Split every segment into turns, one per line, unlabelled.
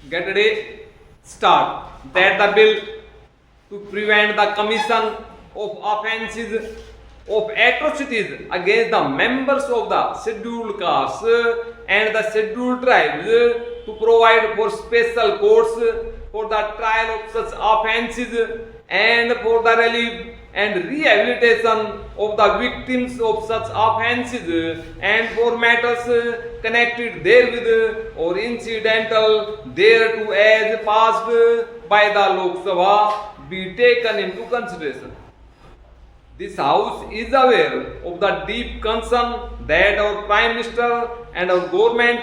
get ready, start. That the bill to prevent the commission of offences of atrocities against the members of the scheduled castes and the scheduled tribes, to provide for special courts for the trial of such offences and for the relief and rehabilitation of the victims of such offences and for matters connected therewith or incidental thereto as passed by the Lok Sabha be taken into consideration. This House is aware of the deep concern that our Prime Minister and our government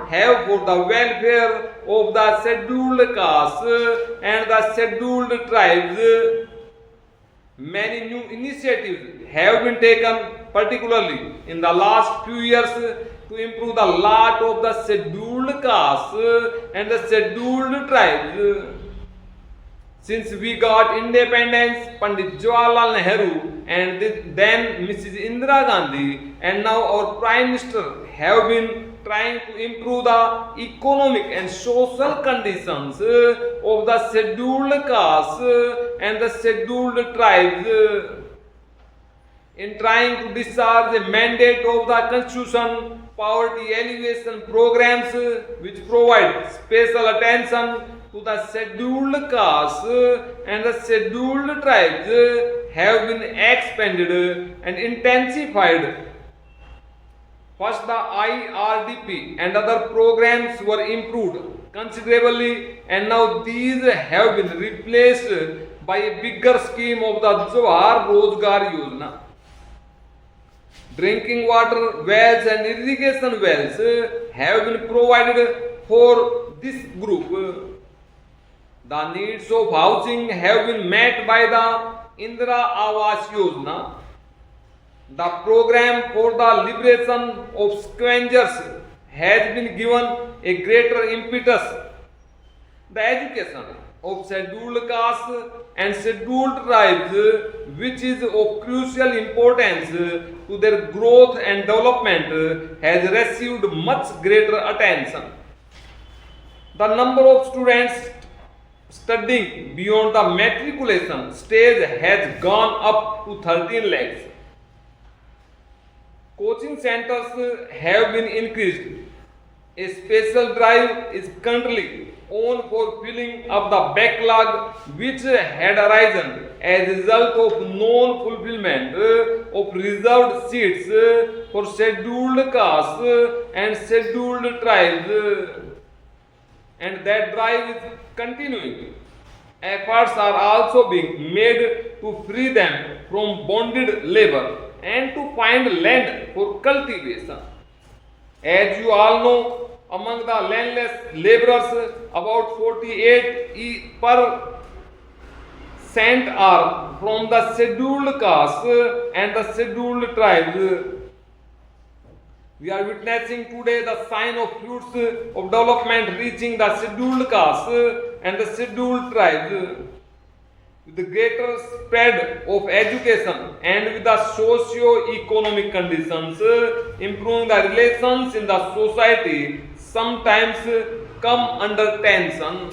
have for the welfare of the scheduled castes and the scheduled tribes. Many new initiatives have been taken, particularly in the last few years, to improve the lot of the scheduled castes and the scheduled tribes. Since we got independence, Pandit Jawaharlal Nehru and then Mrs. Indira Gandhi and now our Prime Minister have been trying to improve the economic and social conditions of the scheduled castes and the scheduled tribes. In trying to discharge the mandate of the Constitution, poverty alleviation programs which provide special attention to the scheduled castes and the scheduled tribes have been expanded and intensified. First, the IRDP and other programs were improved considerably, and now these have been replaced by a bigger scheme of the Jawahar Rozgar Yojana. Drinking water wells and irrigation wells have been provided for this group. The needs of housing have been met by the Indira Awas Yojana. The program for the liberation of scavengers has been given a greater impetus. The education of scheduled castes and scheduled tribes, which is of crucial importance to their growth and development, has received much greater attention. The number of students studying beyond the matriculation stage has gone up to 13 lakhs. Coaching centers have been increased. A special drive is currently on for filling up the backlog which had arisen as a result of non-fulfillment of reserved seats for scheduled castes and scheduled tribes. And that drive is continuing. Efforts are also being made to free them from bonded labor and to find land for cultivation. As you all know, among the landless laborers, about 48% are from the scheduled castes and the scheduled tribes. We are witnessing today the sign of fruits of development reaching the scheduled castes and the scheduled tribes. With the greater spread of education and with the socio-economic conditions improving, the relations in the society sometimes come under tension.